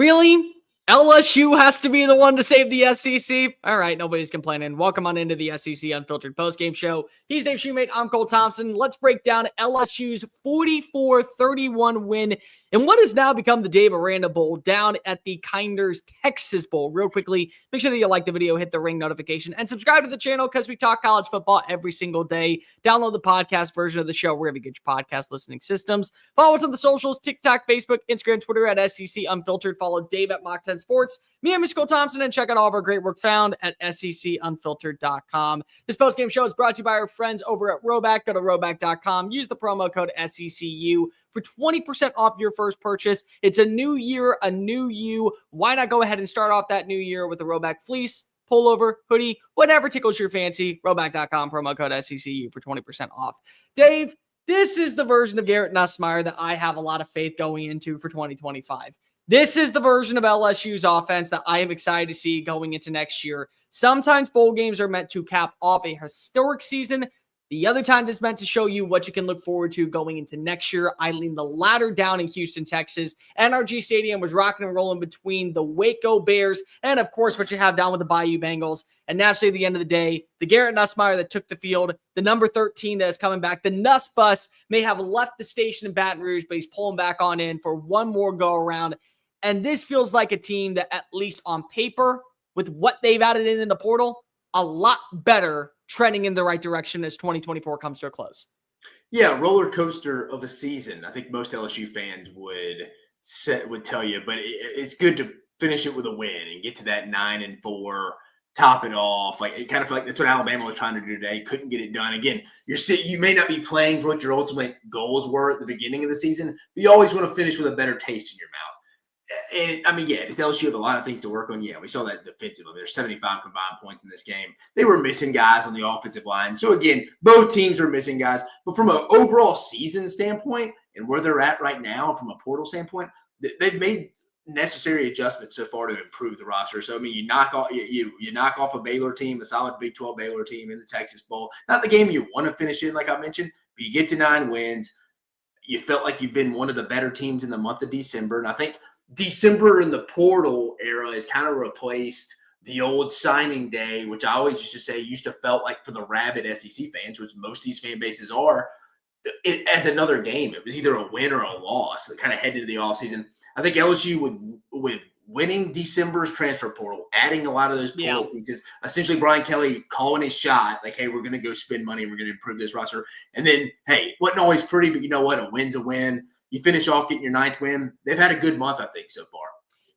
Really? LSU has to be the one to save the SEC? All right, nobody's complaining. Welcome on into the SEC Unfiltered postgame show. He's Dave Shumate. I'm Cole Thompson. Let's break down LSU's 44-31 win in what has now become the Dave Aranda Bowl down at the Kinders Texas Bowl. Real quickly, make sure that you like the video, hit the ring notification, and subscribe to the channel because we talk college football every single day. Download the podcast version of the show wherever you get your podcast listening systems. Follow us on the socials, TikTok, Facebook, Instagram, Twitter at SEC Unfiltered. Follow Dave at Mock 10 Sports. Me and Mr. Cole Thompson, and check out all of our great work found at secunfiltered.com. This postgame show is brought to you by our friends over at RHOBACK. Go to RHOBACK.com. Use the promo code SECU for 20% off your first purchase. It's a new year, a new you. Why not go ahead and start off that new year with a RHOBACK fleece, pullover, hoodie, whatever tickles your fancy. RHOBACK.com, promo code SECU for 20% off. Dave, this is the version of Garrett Nussmeier that I have a lot of faith going into for 2025. This is the version of LSU's offense that I am excited to see going into next year. Sometimes bowl games are meant to cap off a historic season. The other time it's meant to show you what you can look forward to going into next year. I lean the latter down in Houston, Texas. NRG Stadium was rocking and rolling between the Waco Bears and, of course, what you have down with the Bayou Bengals. And naturally, at the end of the day, the Garrett Nussmeier that took the field, the number 13 that is coming back, the Nuss bus may have left the station in Baton Rouge, but he's pulling back on in for one more go around. And this feels like a team that, at least on paper, with what they've added in the portal, a lot better, trending in the right direction as 2024 comes to a close. Yeah, roller coaster of a season. I think most LSU fans would tell you, but it's good to finish it with a win and get to that 9-4, top it off. Like, it kind of felt like that's what Alabama was trying to do today. Couldn't get it done. Again, you may not be playing for what your ultimate goals were at the beginning of the season, but you always want to finish with a better taste in your mouth. And I mean, yeah, it's LSU have a lot of things to work on. Yeah, we saw that defensively. There's 75 combined points in this game. They were missing guys on the offensive line. So again, both teams are missing guys. But from an overall season standpoint and where they're at right now from a portal standpoint, they've made necessary adjustments so far to improve the roster. So I mean, you knock off a Baylor team, a solid Big 12 Baylor team in the Texas Bowl. Not the game you want to finish in, like I mentioned, but you get to 9 wins. You felt like you've been one of the better teams in the month of December, and I think December in the portal era has kind of replaced the old signing day, which I always used to say used to felt like for the rabid SEC fans, which most of these fan bases are, as another game. It was either a win or a loss, kind of heading into the offseason. I think LSU with winning December's transfer portal, adding a lot of those portal pieces, essentially Brian Kelly calling his shot, like, hey, we're going to go spend money and we're going to improve this roster. And then, hey, it wasn't always pretty, but you know what? A win's a win. You finish off getting your 9th win. They've had a good month, I think, so far.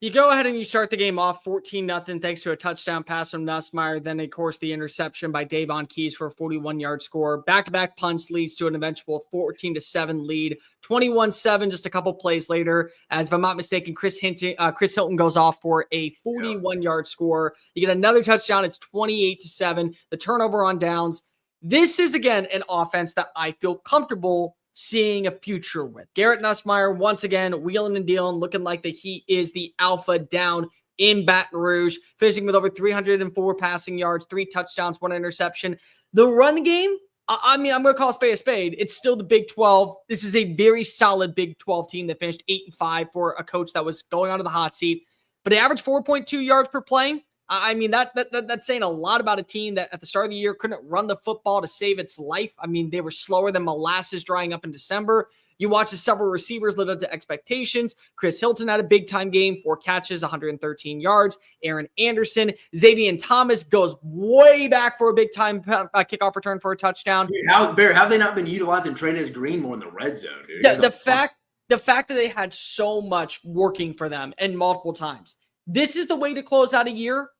You go ahead and you start the game off 14-0 thanks to a touchdown pass from Nussmeier. Then, of course, the interception by Davon Keys for a 41-yard score. Back-to-back punts leads to an eventual 14-7 lead. 21-7 just a couple plays later. As if I'm not mistaken, Chris Hilton goes off for a 41-yard score. You get another touchdown. It's 28-7. The turnover on downs. This is, again, an offense that I feel comfortable seeing a future with. Garrett Nussmeier, once again, wheeling and dealing, looking like that he is the alpha down in Baton Rouge, finishing with over 304 passing yards, 3 touchdowns, 1 interception. The run game, I mean, I'm going to call a spade a spade. It's still the Big 12. This is a very solid Big 12 team that finished 8-5 for a coach that was going onto the hot seat. But they averaged 4.2 yards per play. I mean, that's saying a lot about a team that at the start of the year couldn't run the football to save its life. I mean, they were slower than molasses drying up in December. You watch the several receivers live up to expectations. Chris Hilton had a big-time game, 4 catches, 113 yards. Aaron Anderson. Xavier Thomas goes way back for a big-time kickoff return for a touchdown. Dude, how have they not been utilizing Trey'Nez Green more in the red zone, dude? The fact that they had so much working for them and multiple times. This is the way to close out a year.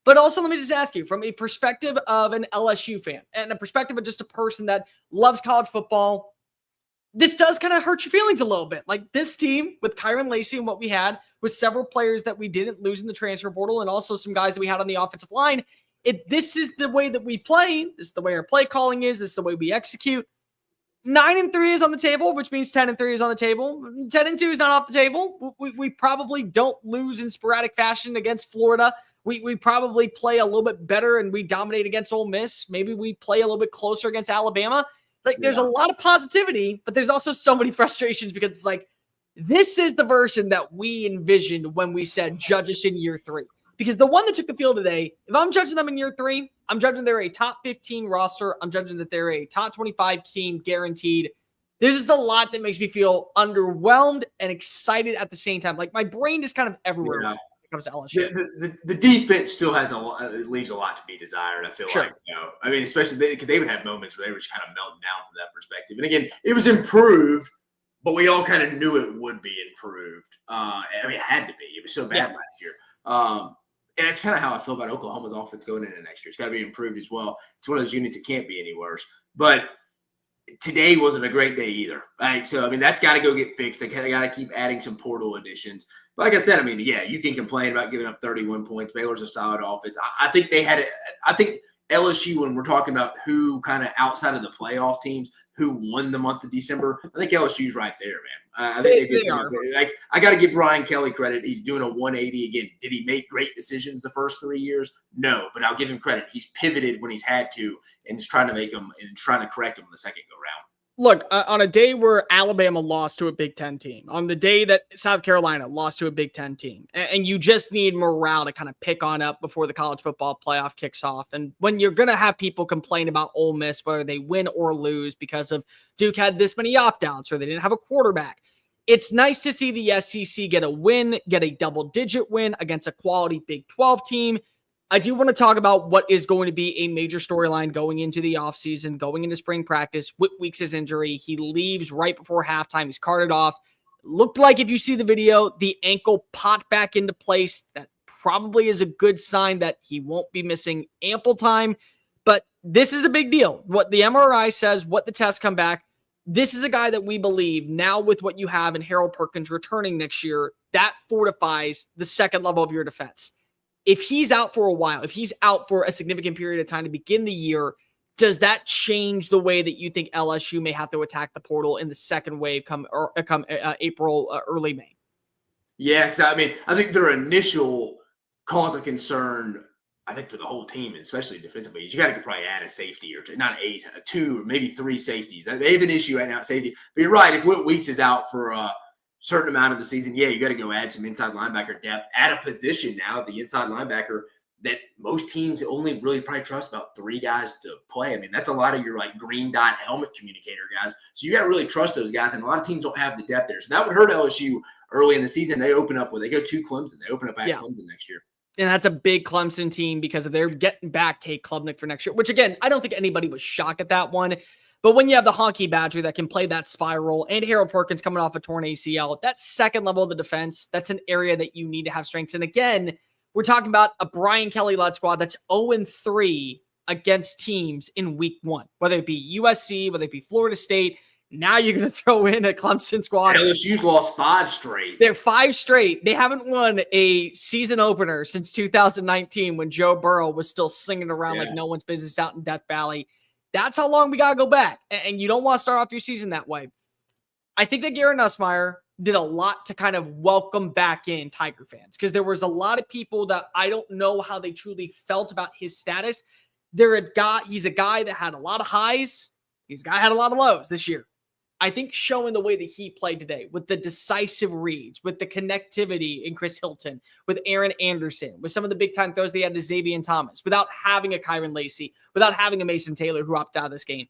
But also, let me just ask you, from a perspective of an LSU fan and a perspective of just a person that loves college football, this does kind of hurt your feelings a little bit. Like, this team with Kyron Lacey and what we had with several players that we didn't lose in the transfer portal and also some guys that we had on the offensive line, this is the way that we play. This is the way our play calling is. This is the way we execute. 9-3 is on the table, which means 10-3 is on the table. 10-2 is not off the table. We probably don't lose in sporadic fashion against Florida. We probably play a little bit better and we dominate against Ole Miss. Maybe we play a little bit closer against Alabama. Like, there's a lot of positivity, but there's also so many frustrations because it's like, This is the version that we envisioned when we said judge us in year 3. Because the one that took the field today, if I'm judging them in year 3, I'm judging they're a top 15 roster. I'm judging that they're a top 25 team guaranteed. There's just a lot that makes me feel underwhelmed and excited at the same time. Like my brain is kind of everywhere when it comes to LSU. The defense still has leaves a lot to be desired. I feel Sure. like, I mean, especially because they would have moments where they were just kind of melting down from that perspective. And again, it was improved, but we all kind of knew it would be improved. I mean, it had to be. It was so bad last year. And that's kind of how I feel about Oklahoma's offense going into next year. It's got to be improved as well. It's one of those units that can't be any worse. But today wasn't a great day either. Right? So, I mean, that's got to go get fixed. They got to keep adding some portal additions. But like I said, I mean, yeah, you can complain about giving up 31 points. Baylor's a solid offense. I think they had it. I think LSU, when we're talking about who kind of outside of the playoff teams, who won the month of December, I think LSU's right there, man. I think they are. Like, I got to give Brian Kelly credit. He's doing a 180 again. Did he make great decisions the first 3 years? No, but I'll give him credit. He's pivoted when he's had to, and is trying to make them and trying to correct them in the second go round. Look, on a day where Alabama lost to a Big Ten team, on the day that South Carolina lost to a Big Ten team, and you just need morale to kind of pick on up before the college football playoff kicks off. And when you're going to have people complain about Ole Miss, whether they win or lose because of Duke had this many opt-outs or they didn't have a quarterback, it's nice to see the SEC get a win, get a double-digit win against a quality Big 12 team. I do want to talk about what is going to be a major storyline going into the offseason, going into spring practice. Whit Weeks' injury. He leaves right before halftime. He's carted off. Looked like, if you see the video, the ankle popped back into place. That probably is a good sign that he won't be missing ample time. But this is a big deal. What the MRI says, what the tests come back, this is a guy that we believe now with what you have in Harold Perkins returning next year, that fortifies the second level of your defense. If he's out for a while, if he's out for a significant period of time to begin the year, does that change the way that you think LSU may have to attack the portal in the second wave come April, early May? Yeah, because I mean, I think their initial cause of concern, I think for the whole team, and especially defensively, is you got to probably add a safety or two, not two or maybe three safeties. They have an issue right now at safety. But you're right, if Whit Weeks is out for certain amount of the season, yeah, you got to go add some inside linebacker depth at a position now, the inside linebacker, that most teams only really probably trust about 3 guys to play. I mean, that's a lot of your like green dot helmet communicator guys. So you got to really trust those guys, and a lot of teams don't have the depth there. So that would hurt LSU early in the season. They open up they go to Clemson. They open up at Clemson next year. And that's a big Clemson team because they're getting back Kate Klubnik for next year, which again, I don't think anybody was shocked at that one. But when you have the Honky Badger that can play that spiral and Harold Perkins coming off a torn ACL, that second level of the defense, that's an area that you need to have strengths. And again, we're talking about a Brian Kelly-led squad that's 0-3 against teams in week 1, whether it be USC, whether it be Florida State. Now you're going to throw in a Clemson squad. LSU's lost 5 straight. They're 5 straight. They haven't won a season opener since 2019 when Joe Burrow was still singing around like no one's business out in Death Valley. That's how long we got to go back. And you don't want to start off your season that way. I think that Garrett Nussmeier did a lot to kind of welcome back in Tiger fans because there was a lot of people that I don't know how they truly felt about his status. He's a guy that had a lot of highs. He's a guy that had a lot of lows this year. I think showing the way that he played today with the decisive reads, with the connectivity in Chris Hilton, with Aaron Anderson, with some of the big time throws they had to Xavier Thomas, without having a Kyron Lacey, without having a Mason Taylor who opted out of this game.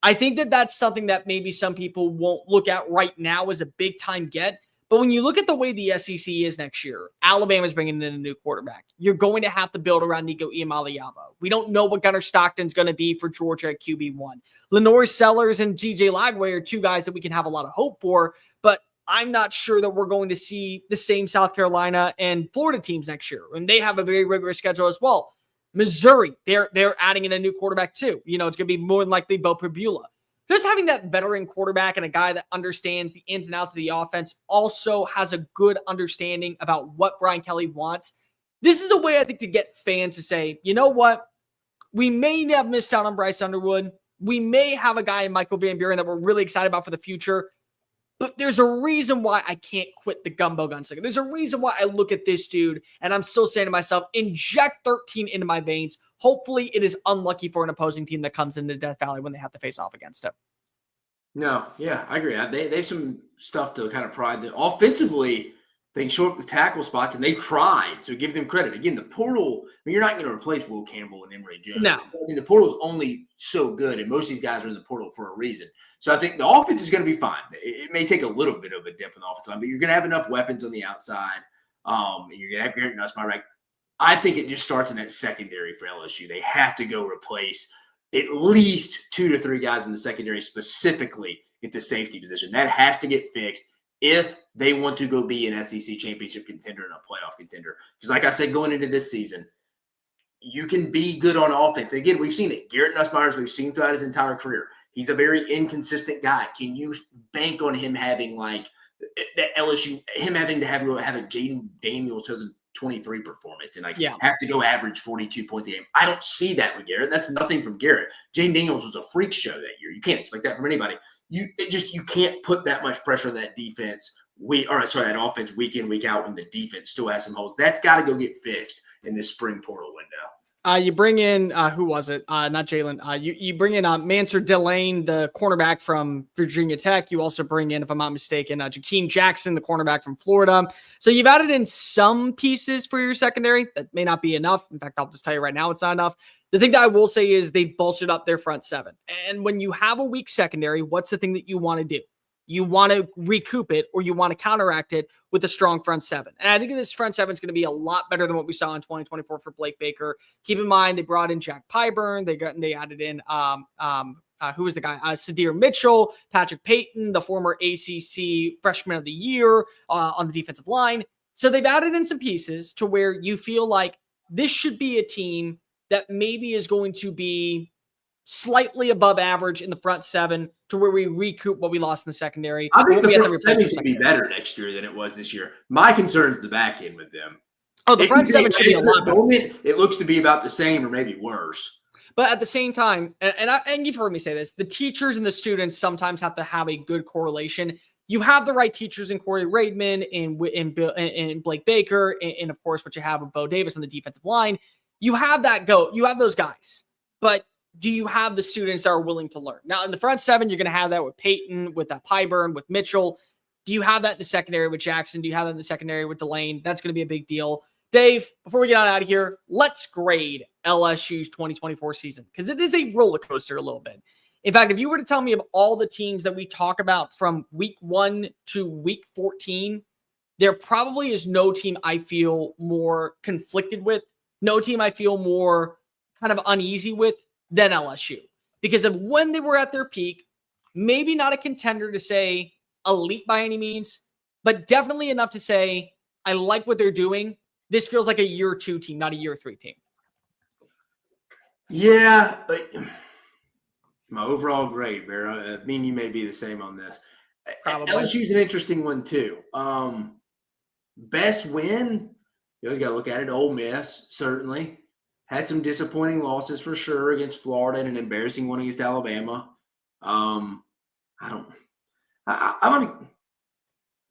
I think that that's something that maybe some people won't look at right now as a big time get. But when you look at the way the SEC is next year, Alabama's bringing in a new quarterback. You're going to have to build around Nico Iamaleava. We don't know what Gunnar Stockton's going to be for Georgia at QB1. Lenore Sellers and DJ Lagway are 2 guys that we can have a lot of hope for, but I'm not sure that we're going to see the same South Carolina and Florida teams next year. And they have a very rigorous schedule as well. Missouri, they're adding in a new quarterback too. It's going to be more than likely Bo Pribula. Just having that veteran quarterback and a guy that understands the ins and outs of the offense also has a good understanding about what Brian Kelly wants. This is a way, I think, to get fans to say, you know what? We may have missed out on Bryce Underwood. We may have a guy in Michael Van Buren that we're really excited about for the future. But there's a reason why I can't quit the gumbo gunslinger. There's a reason why I look at this dude and I'm still saying to myself, inject 13 into my veins. Hopefully it is unlucky for an opposing team that comes into Death Valley when they have to face off against it. No, yeah, I agree. They have some stuff to kind of pride. Offensively, they can show up the tackle spots, and they've tried. So give them credit. Again, the portal. I mean, you're not going to replace Will Campbell and Emory Jones. No. I mean, the portal is only so good, and most of these guys are in the portal for a reason. So I think the offense is going to be fine. It may take a little bit of a dip in the offensive line, but you're going to have enough weapons on the outside. And you're going to have Garrett Nussmeier. I think it just starts in that secondary for LSU. They have to go replace at least 2 to 3 guys in the secondary, specifically at the safety position. That has to get fixed if they want to go be an SEC championship contender and a playoff contender. Because like I said, going into this season, you can be good on offense. Again, we've seen it. Garrett Nussmeier, we've seen throughout his entire career. He's a very inconsistent guy. Can you bank on him having like that LSU, him having to have a Jaden Daniels 2023 performance and have to go average 42 points a game? I don't see that with Garrett. That's nothing from Garrett. Jaden Daniels was a freak show that year. You can't expect that from anybody. You can't put that much pressure on that defense. That offense week in, week out when the defense still has some holes. That's got to go get fixed in this spring portal window. You bring in, who was it? Not Jalen. You bring in Mansur Delane, the cornerback from Virginia Tech. You also bring in, if I'm not mistaken, Jakeem Jackson, the cornerback from Florida. So you've added in some pieces for your secondary. That may not be enough. In fact, I'll just tell you right now, it's not enough. The thing that I will say is they've bolstered up their front seven. And when you have a weak secondary, what's the thing that you want to do? You want to recoup it, or you want to counteract it with a strong front seven. And I think this front seven is going to be a lot better than what we saw in 2024 for Blake Baker. Keep in mind, they brought in Jack Pyburn. They added in, who was the guy? Sadir Mitchell, Patrick Payton, the former ACC Freshman of the Year on the defensive line. So they've added in some pieces to where you feel like this should be a team that maybe is going to be slightly above average in the front seven to where we recoup what we lost in the secondary. I think the front seven should be better next year than it was this year. My concern is the back end with them. Oh, the front seven should be a lot better. It looks to be about the same or maybe worse. But at the same time, and you've heard me say this, the teachers and the students sometimes have to have a good correlation. You have the right teachers in Corey Raidman, in Blake Baker, and of course what you have with Bo Davis on the defensive line. You have those guys. But do you have the students that are willing to learn? Now, in the front seven, you're going to have that with Peyton, with Pyburn, with Mitchell. Do you have that in the secondary with Jackson? Do you have that in the secondary with Delane? That's going to be a big deal. Dave, before we get out of here, let's grade LSU's 2024 season, because it is a roller coaster a little bit. In fact, if you were to tell me of all the teams that we talk about from week 1 to week 14, there probably is no team I feel more conflicted with, no team I feel more kind of uneasy with than LSU, because of when they were at their peak. Maybe not a contender to say elite by any means, but definitely enough to say, I like what they're doing. This feels like a year 2 team, not a year 3 team. Yeah, but my overall grade, Vera, me and you may be the same on this. Probably. LSU's an interesting one too. Best win, you always got to look at it. Ole Miss, certainly. Had some disappointing losses for sure against Florida and an embarrassing one against Alabama. I'm going to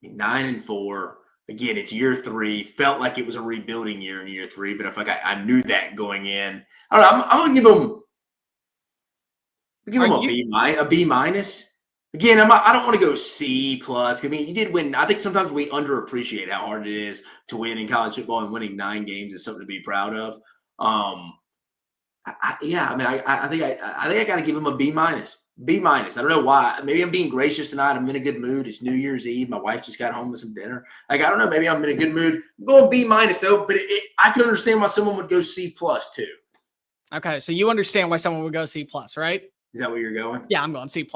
9-4. Again, it's year 3. Felt like it was a rebuilding year in year 3, but I feel like I knew that going in. I don't know. I'm going to give them a B minus. Again, I don't want to go C+. I mean, you did win. I think sometimes we underappreciate how hard it is to win in college football, and winning 9 games is something to be proud of. I think I got to give him a B minus. B minus. I don't know why. Maybe I'm being gracious tonight. I'm in a good mood. It's New Year's Eve. My wife just got home with some dinner. I don't know. Maybe I'm in a good mood. I'm going B minus though, but I can understand why someone would go C+ too. Okay, so you understand why someone would go C+, right? Is that where you're going? Yeah, I'm going C+.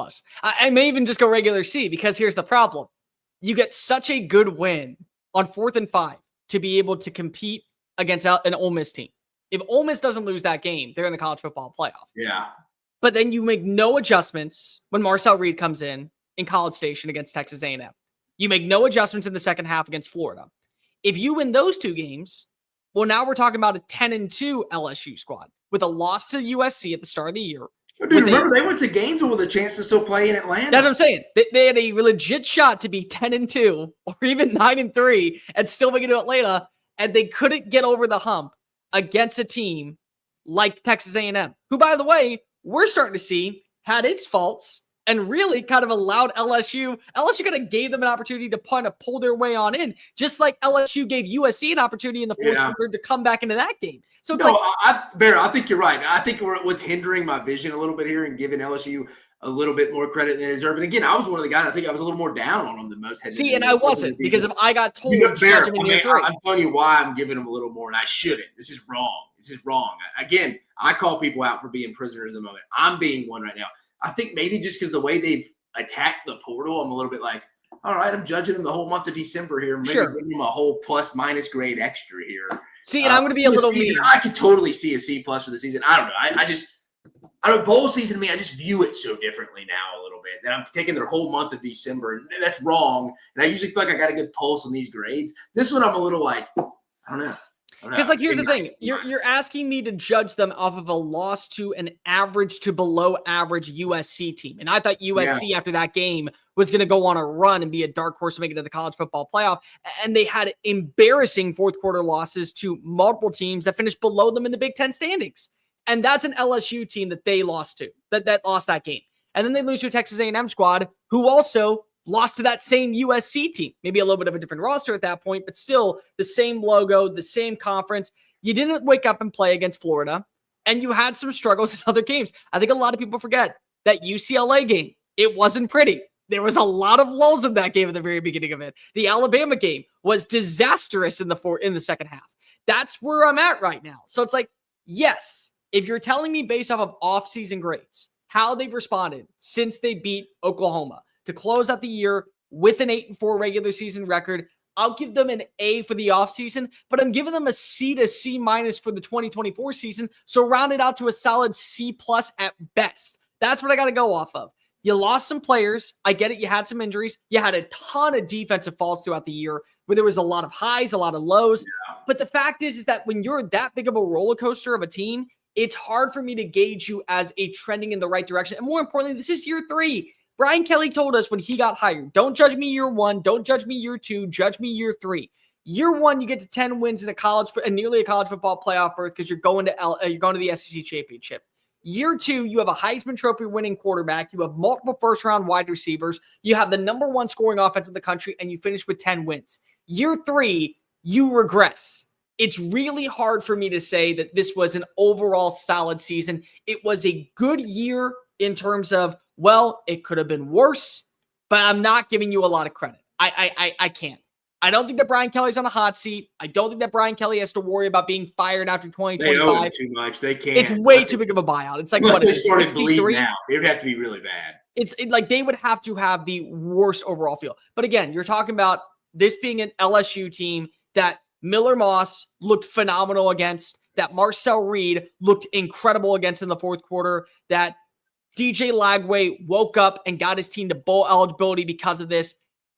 I may even just go regular C, because here's the problem. You get such a good win on 4th and 5 to be able to compete against an Ole Miss team. If Ole Miss doesn't lose that game, they're in the college football playoff. Yeah. But then you make no adjustments when Marcel Reed comes in College Station against Texas A&M. You make no adjustments in the second half against Florida. If you win those 2 games, well, now we're talking about a 10-2 LSU squad with a loss to USC at the start of the year. Oh, dude, remember they went to Gainesville with a chance to still play in Atlanta. That's what I'm saying. They had a legit shot to be 10-2 or even 9-3 and still make it to Atlanta, and they couldn't get over the hump against a team like Texas A&M, who, by the way, we're starting to see had its faults and really kind of allowed LSU kind of gave them an opportunity to kind of pull their way on in, just like LSU gave USC an opportunity in the fourth quarter to come back into that game. So it's Bear, I think you're right. I think what's hindering my vision a little bit here and giving LSU a little bit more credit than they deserve. And again, I was one of the guys, I think I was a little more down on them than most. See, and I wasn't, because if I got told, Bear, I'm telling you why I'm giving them a little more, and I shouldn't. This is wrong. Again, I call people out for being prisoners of the moment. I'm being one right now. I think maybe just because the way they've attacked the portal, I'm a little bit like, all right, I'm judging them the whole month of December here. Maybe giving them a whole plus minus grade extra here. See, and I'm going to be a little mean. I could totally see a C+ for the season. I don't know. I don't know, bowl season to me, I just view it so differently now a little bit. That I'm taking their whole month of December, and that's wrong. And I usually feel like I got a good pulse on these grades. This one, I'm a little like, I don't know. Because, like, here's the thing. You're asking me to judge them off of a loss to an average to below average USC team. And I thought USC, after that game, was going to go on a run and be a dark horse to make it to the college football playoff. And they had embarrassing fourth quarter losses to multiple teams that finished below them in the Big Ten standings. And that's an LSU team that they lost to, that lost that game. And then they lose to a Texas A&M squad who also lost to that same USC team. Maybe a little bit of a different roster at that point, but still the same logo, the same conference. You didn't wake up and play against Florida, and you had some struggles in other games. I think a lot of people forget that UCLA game, it wasn't pretty. There was a lot of lulls in that game at the very beginning of it. The Alabama game was disastrous in the second half. That's where I'm at right now. So it's like, yes, if you're telling me based off of off-season grades, how they've responded since they beat Oklahoma to close out the year with an 8-4 regular season record, I'll give them an A for the offseason, but I'm giving them a C to C- for the 2024 season, so round it out to a solid C+ at best. That's what I got to go off of. You lost some players. I get it. You had some injuries. You had a ton of defensive faults throughout the year where there was a lot of highs, a lot of lows. Yeah. But the fact is that when you're that big of a roller coaster of a team, it's hard for me to gauge you as a trending in the right direction. And more importantly, this is year 3. Brian Kelly told us when he got hired, don't judge me year 1, don't judge me year 2, judge me year 3. Year 1, you get to 10 wins in nearly a college football playoff berth because you're going to the SEC championship. Year 2, you have a Heisman Trophy winning quarterback. You have multiple first-round wide receivers. You have the number 1 scoring offense in the country, and you finish with 10 wins. Year 3, you regress. It's really hard for me to say that this was an overall solid season. It was a good year in terms of, well, it could have been worse, but I'm not giving you a lot of credit. I can't. I don't think that Brian Kelly's on a hot seat. I don't think that Brian Kelly has to worry about being fired after 2025. They owe him too much. They can't. It's way too big of a buyout. It's like, what is it, 63? Now. It would have to be really bad. It's like they would have to have the worst overall feel. But again, you're talking about this being an LSU team that Miller Moss looked phenomenal against, that Marcel Reed looked incredible against in the fourth quarter, that DJ Lagway woke up and got his team to bowl eligibility because of this.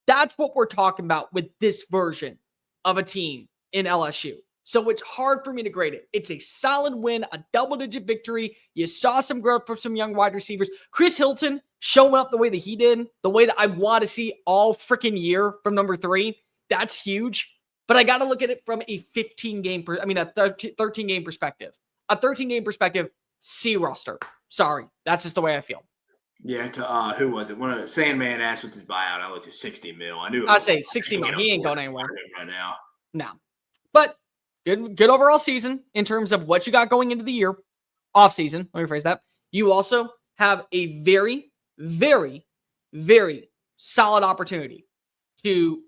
That's what we're talking about with this version of a team in LSU. So it's hard for me to grade it. It's a solid win, a double-digit victory. You saw some growth from some young wide receivers. Chris Hilton showing up the way that he did, the way that I want to see all freaking year from number 3. That's huge. But I got to look at it from a 13-game perspective. A 13-game perspective, C roster. Sorry, that's just the way I feel. Yeah, who was it? One of the Sandman asked what's his buyout. I looked at $60 million. I knew. I say $60 million. He ain't going anywhere right now. No, but good overall season in terms of what you got going into the year. Off season. Let me rephrase that. You also have a very, very, very solid opportunity to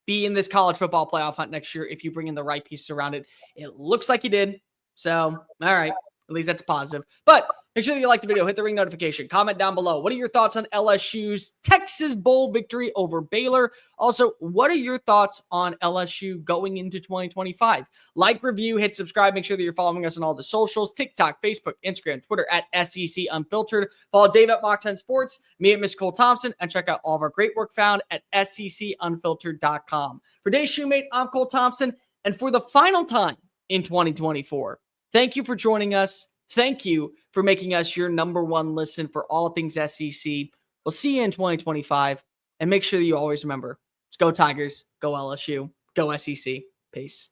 be in this college football playoff hunt next year if you bring in the right pieces around it. It looks like you did. So, all right. At least that's positive. But make sure that you like the video, hit the ring notification, comment down below. What are your thoughts on LSU's Texas Bowl victory over Baylor? Also, what are your thoughts on LSU going into 2025? Like, review, hit subscribe. Make sure that you're following us on all the socials, TikTok, Facebook, Instagram, Twitter at SEC Unfiltered. Follow Dave at Mock 10 Sports, me at Miss Cole Thompson, and check out all of our great work found at SECUnfiltered.com. For Dave Shumate, I'm Cole Thompson. And for the final time in 2024, thank you for joining us. Thank you for making us your number 1 listen for all things SEC. We'll see you in 2025. And make sure that you always remember, let's go Tigers, go LSU, go SEC. Peace.